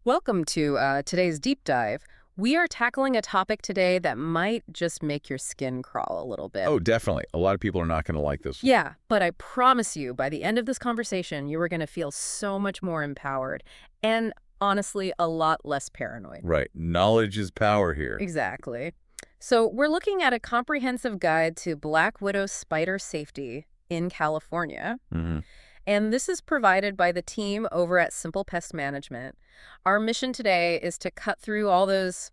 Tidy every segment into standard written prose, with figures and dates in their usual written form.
Welcome to today's deep dive. We are tackling a topic today that might just make your skin crawl a little bit. Oh, definitely. A lot of people are not going to like this one. Yeah, but I promise you, by the end of this conversation, you are going to feel so much more empowered and, honestly, a lot less paranoid. Right. Knowledge is power here. Exactly. So we're looking at a comprehensive guide to black widow spider safety in California. hmm And this is provided by the team over at Simple Pest Management. Our mission today is to cut through all those,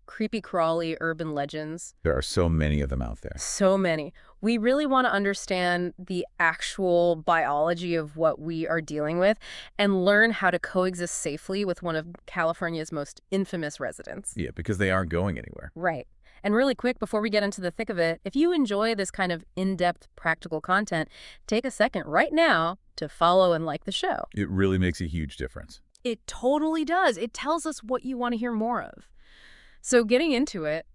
creepy crawly urban legends. There are so many of them out there. So many. We really want to understand the actual biology of what we are dealing with and learn how to coexist safely with one of California's most infamous residents. Yeah, because they aren't going anywhere. Right. And really quick, before we get into the thick of it, if you enjoy this kind of in-depth practical content, take a second right now to follow and like the show. It really makes a huge difference. It totally does. It tells us what you want to hear more of. So getting into it,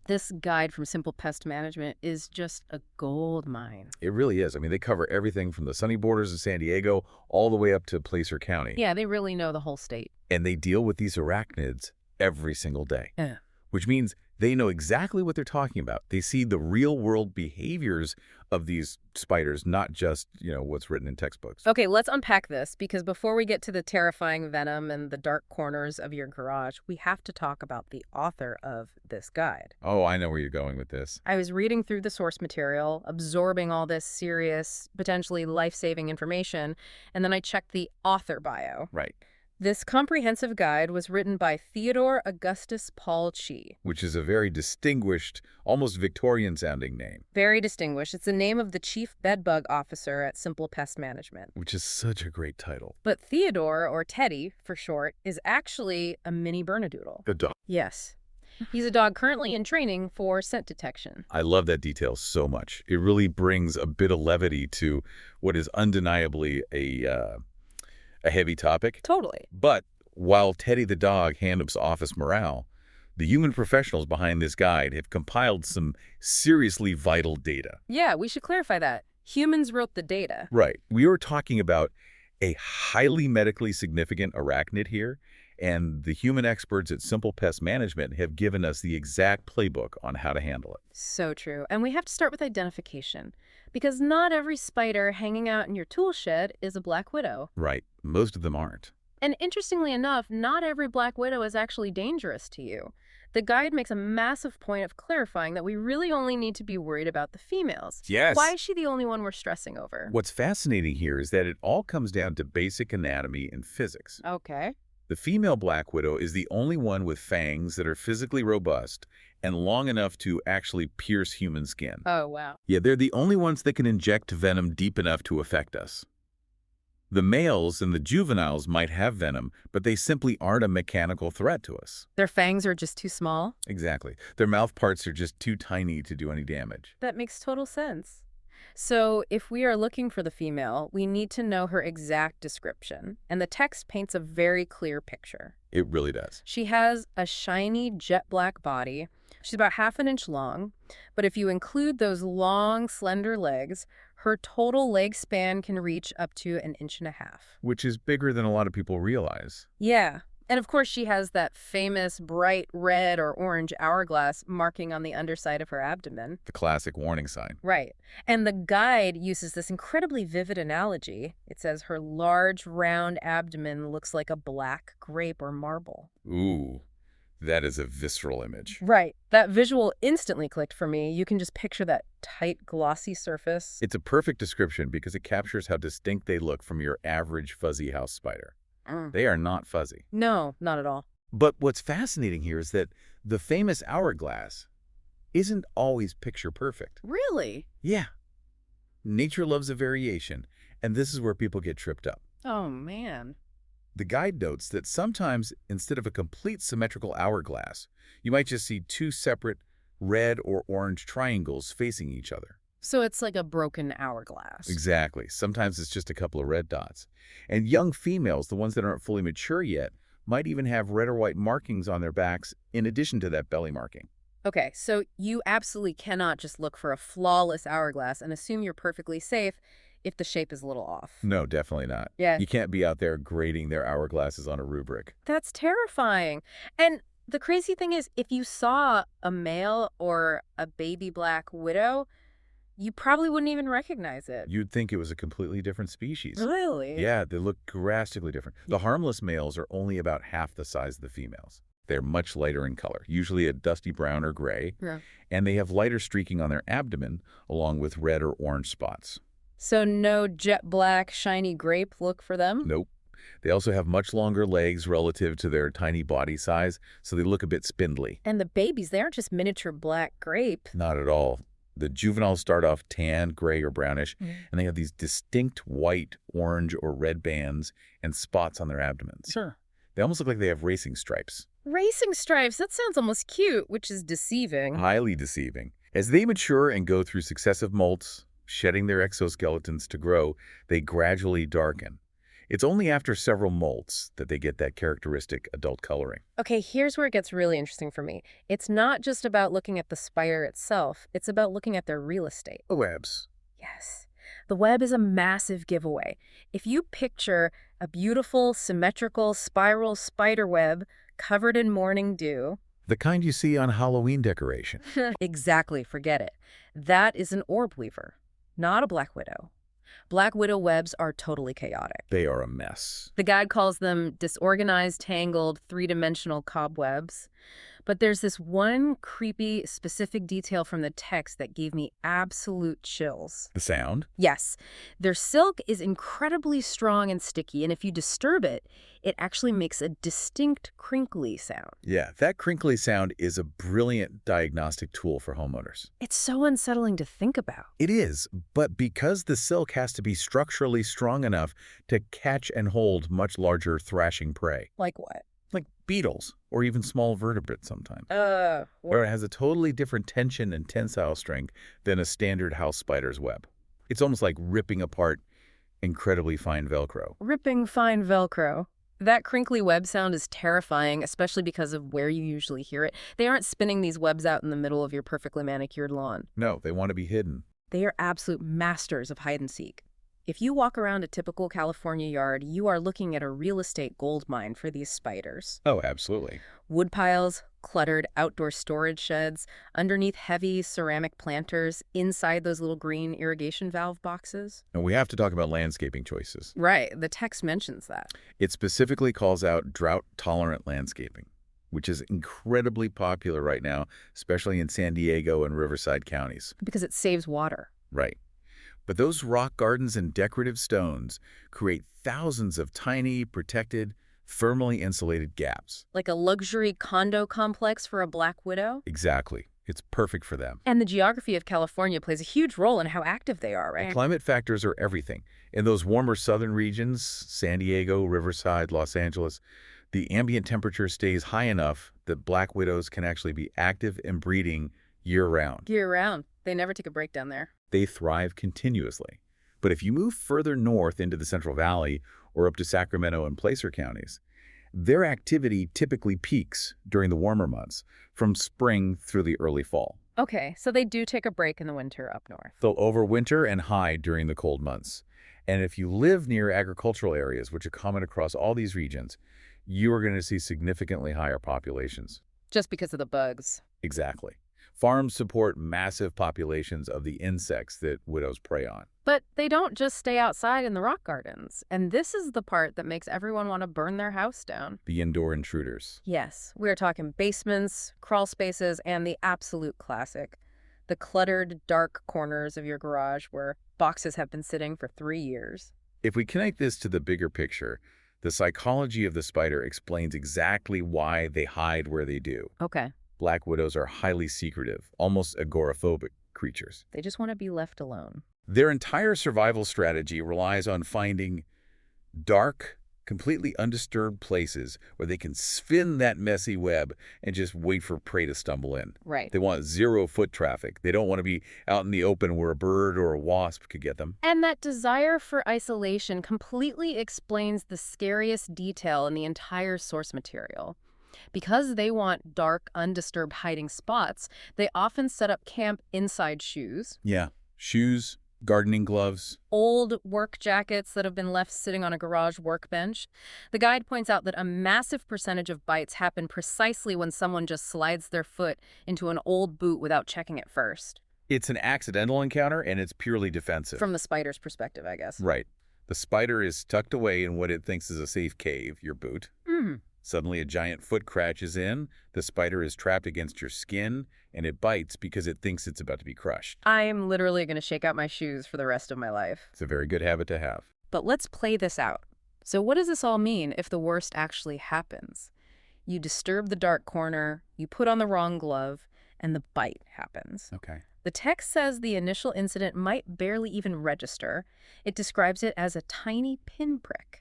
this guide from Simple Pest Management is just a gold mine. It really is. I mean, they cover everything from the sunny borders of San Diego all the way up to Placer County. Yeah, they really know the whole state. And they deal with these arachnids every single day. Yeah. Which means they know exactly what they're talking about. They see the real-world behaviors of these spiders, not just, what's written in textbooks. Okay, let's unpack this, because before we get to the terrifying venom and the dark corners of your garage, we have to talk about the author of this guide. Oh, I know where you're going with this. I was reading through the source material, absorbing all this serious, potentially life-saving information, and then I checked the author bio. Right. This comprehensive guide was written by Theodore Augustus Paul Chi. Which is a very distinguished, almost Victorian-sounding name. Very distinguished. It's the name of the chief bedbug officer at Simple Pest Management. Which is such a great title. But Theodore, or Teddy for short, is actually a mini Bernedoodle. A dog. Yes. He's a dog currently in training for scent detection. I love that detail so much. It really brings a bit of levity to what is undeniably a heavy topic. Totally. But while Teddy the dog handles office morale, the human professionals behind this guide have compiled some seriously vital data. Yeah, we should clarify that. Humans wrote the data. Right. We are talking about a highly medically significant arachnid here, and the human experts at Simple Pest Management have given us the exact playbook on how to handle it. So true. And we have to start with identification, because not every spider hanging out in your tool shed is a black widow. Right. Most of them aren't. And interestingly enough, not every black widow is actually dangerous to you. The guide makes a massive point of clarifying that we really only need to be worried about the females. Yes. Why is she the only one we're stressing over? What's fascinating here is that it all comes down to basic anatomy and physics. Okay. The female black widow is the only one with fangs that are physically robust and long enough to actually pierce human skin. Oh, wow. Yeah, they're the only ones that can inject venom deep enough to affect us. The males and the juveniles might have venom, but they simply aren't a mechanical threat to us. Their fangs are just too small? Exactly. Their mouth parts are just too tiny to do any damage. That makes total sense. So if we are looking for the female, we need to know her exact description. And the text paints a very clear picture. It really does. She has a shiny jet black body. She's about half an inch long. But if you include those long, slender legs, her total leg span can reach up to 1.5 inches. Which is bigger than a lot of people realize. Yeah. And of course, she has that famous bright red or orange hourglass marking on the underside of her abdomen. The classic warning sign. Right. And the guide uses this incredibly vivid analogy. It says her large, round abdomen looks like a black grape or marble. Ooh, that is a visceral image. Right. That visual instantly clicked for me. You can just picture that tight, glossy surface. It's a perfect description because it captures how distinct they look from your average fuzzy house spider. They are not fuzzy. No, not at all. But what's fascinating here is that the famous hourglass isn't always picture perfect. Really? Yeah. Nature loves a variation, and this is where people get tripped up. Oh, man. The guide notes that sometimes, instead of a complete symmetrical hourglass, you might just see two separate red or orange triangles facing each other. So it's like a broken hourglass. Exactly. Sometimes it's just a couple of red dots. And young females, the ones that aren't fully mature yet, might even have red or white markings on their backs in addition to that belly marking. Okay, so you absolutely cannot just look for a flawless hourglass and assume you're perfectly safe. if the shape is a little off. No, definitely not. Yeah. You can't be out there grading their hourglasses on a rubric. That's terrifying. And the crazy thing is, if you saw a male or a baby black widow, you probably wouldn't even recognize it. You'd think it was a completely different species. Really? Yeah, they look drastically different. The harmless males are only about half the size of the females. They're much lighter in color, usually a dusty brown or gray, Yeah. and they have lighter streaking on their abdomen along with red or orange spots. So no jet black, shiny grape look for them? Nope. They also have much longer legs relative to their tiny body size, so they look a bit spindly. And the babies, they aren't just miniature black grape. Not at all. The juveniles start off tan, gray, or brownish, and they have these distinct white, orange, or red bands and spots on their abdomens. Sure. They almost look like they have racing stripes. Racing stripes, that sounds almost cute, which is deceiving. Highly deceiving. As they mature and go through successive molts, shedding their exoskeletons to grow, they gradually darken. It's only after several molts that they get that characteristic adult coloring. Okay, here's where it gets really interesting for me. It's not just about looking at the spider itself, it's about looking at their real estate. The webs. Yes. The web is a massive giveaway. If you picture a beautiful, symmetrical, spiral spider web covered in morning dew. The kind you see on Halloween decoration. Exactly, forget it. That is an orb weaver, not a black widow. Black widow webs are totally chaotic. They are a mess. The guide calls them disorganized, tangled, three-dimensional cobwebs. But there's this one creepy, specific detail from the text that gave me absolute chills. The sound? Yes. Their silk is incredibly strong and sticky, and if you disturb it, it actually makes a distinct crinkly sound. Yeah, that crinkly sound is a brilliant diagnostic tool for homeowners. It's so unsettling to think about. It is, but because the silk has to be structurally strong enough to catch and hold much larger thrashing prey. Like what? Like beetles, or even small vertebrates sometimes. What? Or it has a totally different tension and tensile strength than a standard house spider's web. It's almost like ripping apart incredibly fine Velcro. Ripping fine Velcro. That crinkly web sound is terrifying, especially because of where you usually hear it. They aren't spinning these webs out in the middle of your perfectly manicured lawn. No, they want to be hidden. They are absolute masters of hide and seek. If you walk around a typical California yard, you are looking at a real estate gold mine for these spiders. Oh, absolutely. Woodpiles, cluttered outdoor storage sheds, underneath heavy ceramic planters, inside those little green irrigation valve boxes. And we have to talk about landscaping choices. Right, the text mentions that. It specifically calls out drought-tolerant landscaping, which is incredibly popular right now, especially in San Diego and Riverside counties. Because it saves water. Right. But those rock gardens and decorative stones create thousands of tiny, protected, thermally insulated gaps. Like a luxury condo complex for a black widow? Exactly. It's perfect for them. And the geography of California plays a huge role in how active they are, right? Climate factors are everything. In those warmer southern regions, San Diego, Riverside, Los Angeles, the ambient temperature stays high enough that black widows can actually be active and breeding year-round. Year-round. They never take a break down there. They thrive continuously. But if you move further north into the Central Valley or up to Sacramento and Placer counties, their activity typically peaks during the warmer months, from spring through the early fall. Okay, so they do take a break in the winter up north. They'll overwinter and hide during the cold months. And if you live near agricultural areas, which are common across all these regions, you are going to see significantly higher populations. Just because of the bugs. Exactly. Farms support massive populations of the insects that widows prey on. But they don't just stay outside in the rock gardens. And this is the part that makes everyone want to burn their house down. The indoor intruders. Yes, we're talking basements, crawl spaces, and the absolute classic. The cluttered, dark corners of your garage where boxes have been sitting for 3 years. If we connect this to the bigger picture, the psychology of the spider explains exactly why they hide where they do. Okay. Black widows are highly secretive, almost agoraphobic creatures. They just want to be left alone. Their entire survival strategy relies on finding dark, completely undisturbed places where they can spin that messy web and just wait for prey to stumble in. Right. They want zero foot traffic. They don't want to be out in the open where a bird or a wasp could get them. And that desire for isolation completely explains the scariest detail in the entire source material. Because they want dark, undisturbed hiding spots, they often set up camp inside shoes. Yeah, shoes, Gardening gloves. Old work jackets that have been left sitting on a garage workbench. The guide points out that a massive percentage of bites happen precisely when someone just slides their foot into an old boot without checking it first. It's an accidental encounter, and it's purely defensive. From the spider's perspective, I guess. Right. The spider is tucked away in what it thinks is a safe cave, your boot. Suddenly, a giant foot crashes in, the spider is trapped against your skin, and it bites because it thinks it's about to be crushed. I'm literally going to shake out my shoes for the rest of my life. It's a very good habit to have. But let's play this out. So what does this all mean if the worst actually happens? You disturb the dark corner, you put on the wrong glove, and the bite happens. Okay. The text says the initial incident might barely even register. It describes it as a tiny pinprick.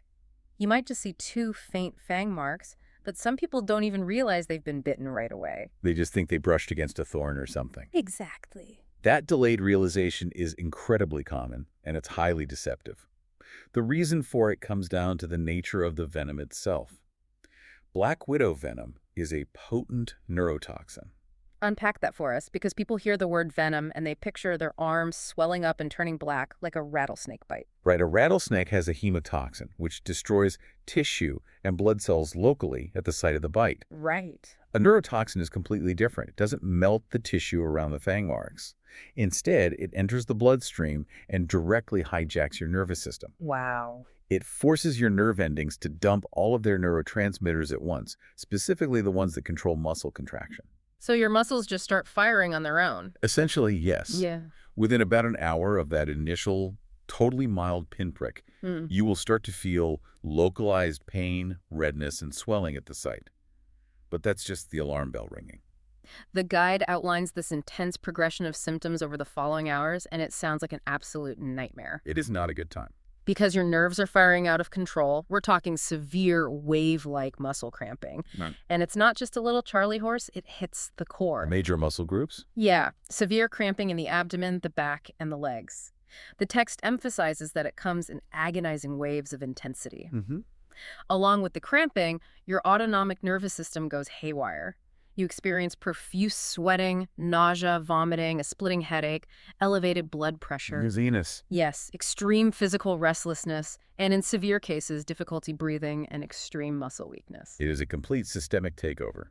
You might just see 2 faint fang marks, but some people don't even realize they've been bitten right away. They just think they brushed against a thorn or something. Exactly. That delayed realization is incredibly common, and it's highly deceptive. The reason for it comes down to the nature of the venom itself. Black widow venom is a potent neurotoxin. Unpack that for us, because people hear the word venom and they picture their arms swelling up and turning black like a rattlesnake bite. Right, a rattlesnake has a hemotoxin, which destroys tissue and blood cells locally at the site of the bite. Right. A neurotoxin is completely different. It doesn't melt the tissue around the fang marks. Instead, it enters the bloodstream and directly hijacks your nervous system. Wow. It forces your nerve endings to dump all of their neurotransmitters at once, specifically the ones that control muscle contraction. So your muscles just start firing on their own. Essentially, yes. Yeah. Within about an hour of that initial, totally mild pinprick, you will start to feel localized pain, redness, and swelling at the site. But that's just the alarm bell ringing. The guide outlines this intense progression of symptoms over the following hours, and it sounds like an absolute nightmare. It is not a good time. Because your nerves are firing out of control, we're talking severe wave-like muscle cramping. Right. And it's not just a little Charlie horse, it hits the core. Major muscle groups? Yeah, severe cramping in the abdomen, the back, and the legs. The text emphasizes that it comes in agonizing waves of intensity. Along with the cramping, your autonomic nervous system goes haywire. You experience profuse sweating, nausea, vomiting, a splitting headache, elevated blood pressure. Dizziness. Yes, extreme physical restlessness, and in severe cases, difficulty breathing and extreme muscle weakness. It is a complete systemic takeover.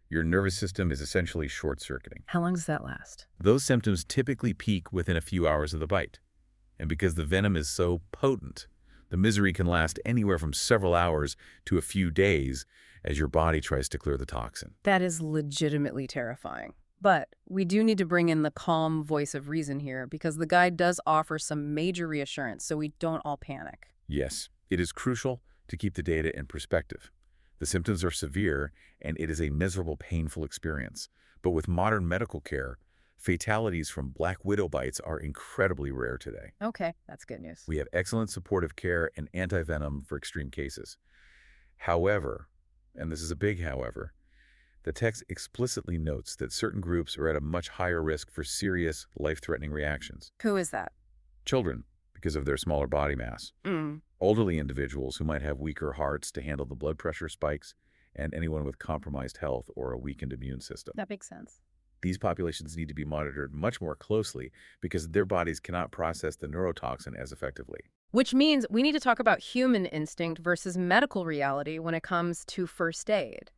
Your nervous system is essentially short-circuiting. How long does that last? Those symptoms typically peak within a few hours of the bite. And because the venom is so potent, the misery can last anywhere from several hours to a few days as your body tries to clear the toxin. That is legitimately terrifying. But we do need to bring in the calm voice of reason here, because the guide does offer some major reassurance so we don't all panic. Yes, it is crucial to keep the data in perspective. The symptoms are severe, and it is a miserable, painful experience. But with modern medical care, fatalities from black widow bites are incredibly rare today. Okay, that's good news. We have excellent supportive care and anti-venom for extreme cases. However, and this is a big however, the text explicitly notes that certain groups are at a much higher risk for serious, life-threatening reactions. Who is that? Children, because of their smaller body mass. Elderly individuals who might have weaker hearts to handle the blood pressure spikes, and anyone with compromised health or a weakened immune system. That makes sense. These populations need to be monitored much more closely because their bodies cannot process the neurotoxin as effectively. Which means we need to talk about human instinct versus medical reality when it comes to first aid.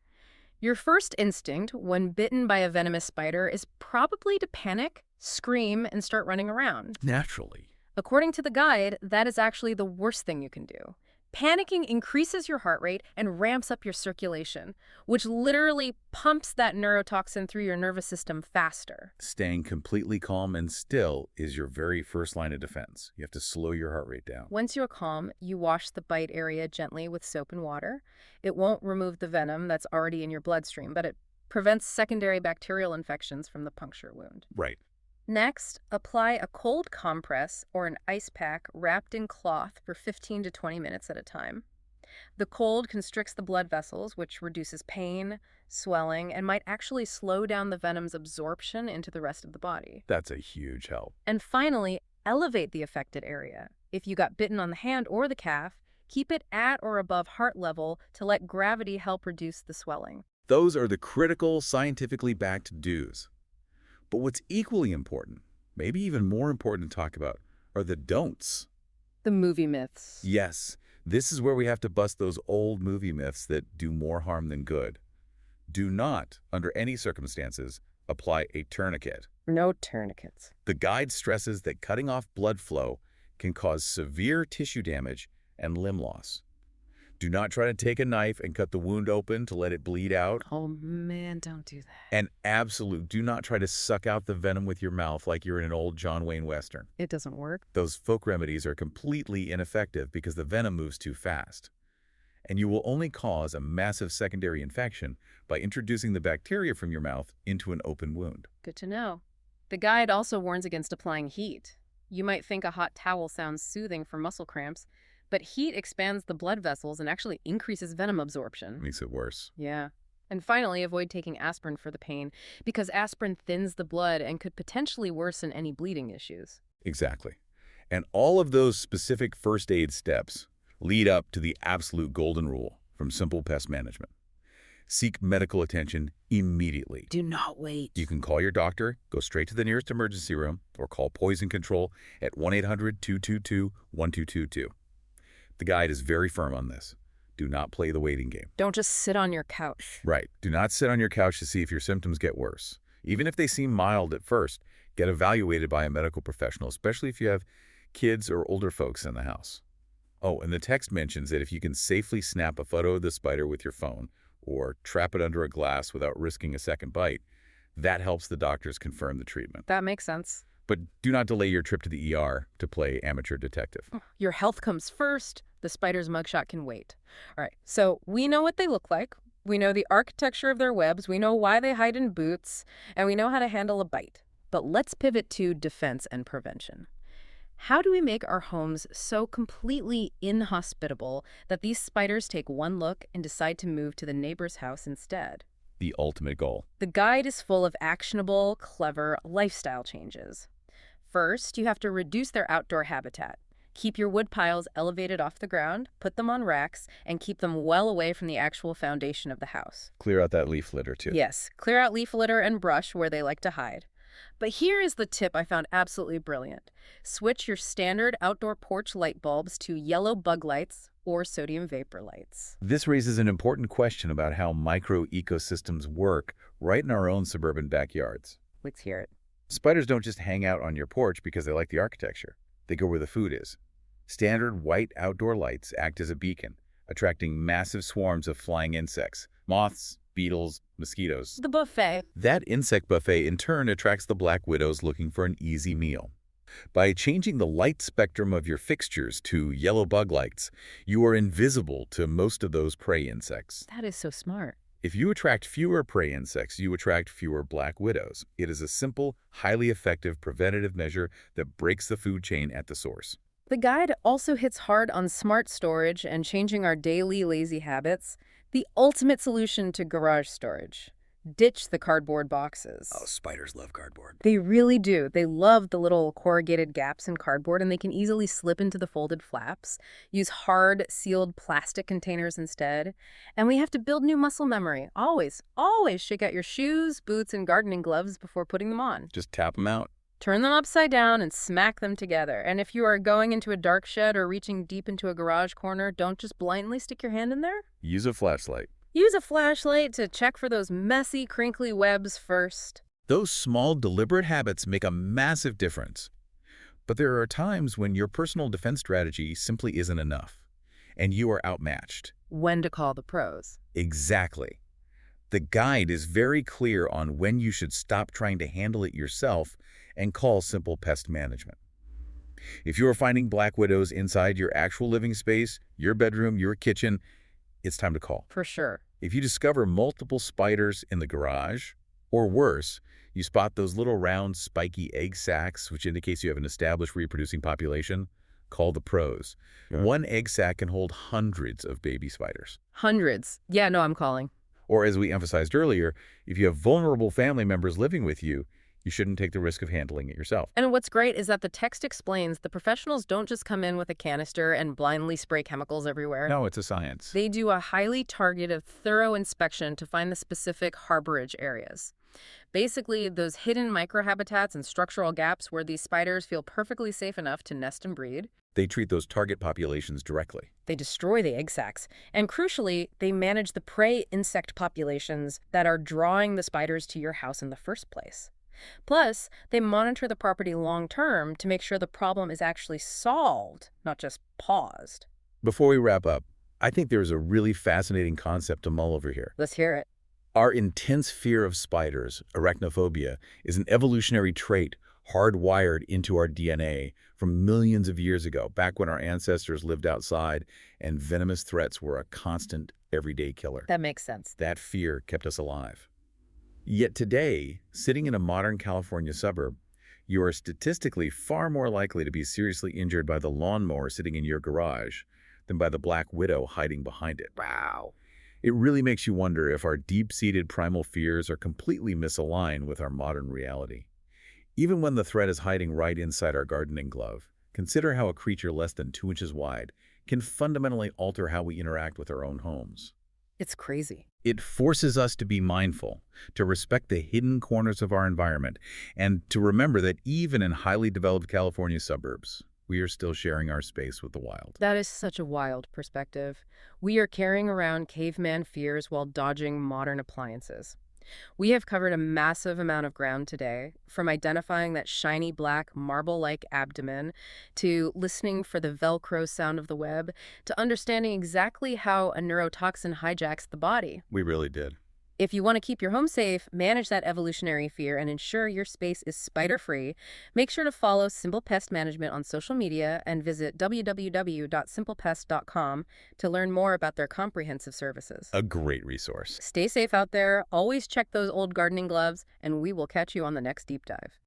Your first instinct when bitten by a venomous spider is probably to panic, scream, and start running around. Naturally. According to the guide, that is actually the worst thing you can do. Panicking increases your heart rate and ramps up your circulation, which literally pumps that neurotoxin through your nervous system faster. Staying completely calm and still is your very first line of defense. You have to slow your heart rate down. Once you're calm, you wash the bite area gently with soap and water. It won't remove the venom that's already in your bloodstream, but it prevents secondary bacterial infections from the puncture wound. Right. Next, apply a cold compress or an ice pack wrapped in cloth for 15 to 20 minutes at a time. The cold constricts the blood vessels, which reduces pain, swelling, and might actually slow down the venom's absorption into the rest of the body. That's a huge help. And finally, elevate the affected area. If you got bitten on the hand or the calf, keep it at or above heart level to let gravity help reduce the swelling. Those are the critical, scientifically backed do's. But what's equally important, maybe even more important to talk about, are the don'ts. The movie myths. Yes, this is where we have to bust those old movie myths that do more harm than good. Do not, under any circumstances, apply a tourniquet. No tourniquets. The guide stresses that cutting off blood flow can cause severe tissue damage and limb loss. Do not try to take a knife and cut the wound open to let it bleed out. Oh man, don't do that. And absolute, do not try to suck out the venom with your mouth like you're in an old John Wayne Western. It doesn't work. Those folk remedies are completely ineffective because the venom moves too fast. And you will only cause a massive secondary infection by introducing the bacteria from your mouth into an open wound. Good to know. The guide also warns against applying heat. You might think a hot towel sounds soothing for muscle cramps, but heat expands the blood vessels and actually increases venom absorption. Makes it worse. Yeah. And finally, avoid taking aspirin for the pain because aspirin thins the blood and could potentially worsen any bleeding issues. Exactly. And all of those specific first aid steps lead up to the absolute golden rule from Simple Pest Management. Seek medical attention immediately. Do not wait. You can call your doctor, go straight to the nearest emergency room, or call Poison Control at 1-800-222-1222. The guide is very firm on this. Do not play the waiting game. Don't just sit on your couch. Right. Do not sit on your couch to see if your symptoms get worse. Even if they seem mild at first, get evaluated by a medical professional, especially if you have kids or older folks in the house. Oh, and the text mentions that if you can safely snap a photo of the spider with your phone or trap it under a glass without risking a second bite, that helps the doctors confirm the treatment. That makes sense. But do not delay your trip to the ER to play amateur detective. Your health comes first. The spider's mugshot can wait. All right, so we know what they look like. We know the architecture of their webs. We know why they hide in boots. And we know how to handle a bite. But let's pivot to defense and prevention. How do we make our homes so completely inhospitable that these spiders take one look and decide to move to the neighbor's house instead? The ultimate goal. The guide is full of actionable, clever lifestyle changes. First, you have to reduce their outdoor habitat. Keep your wood piles elevated off the ground, put them on racks, and keep them well away from the actual foundation of the house. Clear out that leaf litter, too. Yes, clear out leaf litter and brush where they like to hide. But here is the tip I found absolutely brilliant. Switch your standard outdoor porch light bulbs to yellow bug lights or sodium vapor lights. This raises an important question about how micro-ecosystems work right in our own suburban backyards. Let's hear it. Spiders don't just hang out on your porch because they like the architecture. They go where the food is. Standard white outdoor lights act as a beacon, attracting massive swarms of flying insects, moths, beetles, mosquitoes. The buffet. That insect buffet in turn attracts the black widows looking for an easy meal. By changing the light spectrum of your fixtures to yellow bug lights, you are invisible to most of those prey insects. That is so smart. If you attract fewer prey insects, you attract fewer black widows. It is a simple, highly effective preventative measure that breaks the food chain at the source. The guide also hits hard on smart storage and changing our daily lazy habits, the ultimate solution to garage storage. Ditch the cardboard boxes. Oh, spiders love cardboard. They really do. They love the little corrugated gaps in cardboard, and they can easily slip into the folded flaps. Use hard, sealed plastic containers instead. And we have to build new muscle memory. Always, always shake out your shoes, boots, and gardening gloves before putting them on. Just tap them out. Turn them upside down and smack them together. And if you are going into a dark shed or reaching deep into a garage corner, don't just blindly stick your hand in there. Use a flashlight. Use a flashlight to check for those messy, crinkly webs first. Those small, deliberate habits make a massive difference. But there are times when your personal defense strategy simply isn't enough, and you are outmatched. When to call the pros. Exactly. The guide is very clear on when you should stop trying to handle it yourself and call Simple Pest Management. If you are finding black widows inside your actual living space, your bedroom, your kitchen, it's time to call. For sure. If you discover multiple spiders in the garage, or worse, you spot those little round spiky egg sacs, which indicates you have an established reproducing population, call the pros. Yeah. One egg sac can hold hundreds of baby spiders. Hundreds. Yeah, no, I'm calling. Or as we emphasized earlier, if you have vulnerable family members living with you, you shouldn't take the risk of handling it yourself. And what's great is that the text explains the professionals don't just come in with a canister and blindly spray chemicals everywhere. No, it's a science. They do a highly targeted, thorough inspection to find the specific harborage areas. Basically, those hidden microhabitats and structural gaps where these spiders feel perfectly safe enough to nest and breed. They treat those target populations directly. They destroy the egg sacs. And crucially, they manage the prey insect populations that are drawing the spiders to your house in the first place. Plus, they monitor the property long term to make sure the problem is actually solved, not just paused. Before we wrap up, I think there's a really fascinating concept to mull over here. Let's hear it. Our intense fear of spiders, arachnophobia, is an evolutionary trait hardwired into our DNA from millions of years ago, back when our ancestors lived outside and venomous threats were a constant, everyday killer. That makes sense. That fear kept us alive. Yet today, sitting in a modern California suburb, you are statistically far more likely to be seriously injured by the lawnmower sitting in your garage than by the black widow hiding behind it. Wow. It really makes you wonder if our deep-seated primal fears are completely misaligned with our modern reality. Even when the threat is hiding right inside our gardening glove, consider how a creature less than 2 inches wide can fundamentally alter how we interact with our own homes. It's crazy. It forces us to be mindful, to respect the hidden corners of our environment, and to remember that even in highly developed California suburbs, we are still sharing our space with the wild. That is such a wild perspective. We are carrying around caveman fears while dodging modern appliances. We have covered a massive amount of ground today, from identifying that shiny black marble-like abdomen, to listening for the Velcro sound of the web, to understanding exactly how a neurotoxin hijacks the body. We really did. If you want to keep your home safe, manage that evolutionary fear, and ensure your space is spider-free, make sure to follow Simple Pest Management on social media and visit www.simplepest.com to learn more about their comprehensive services. A great resource. Stay safe out there, always check those old gardening gloves, and we will catch you on the next deep dive.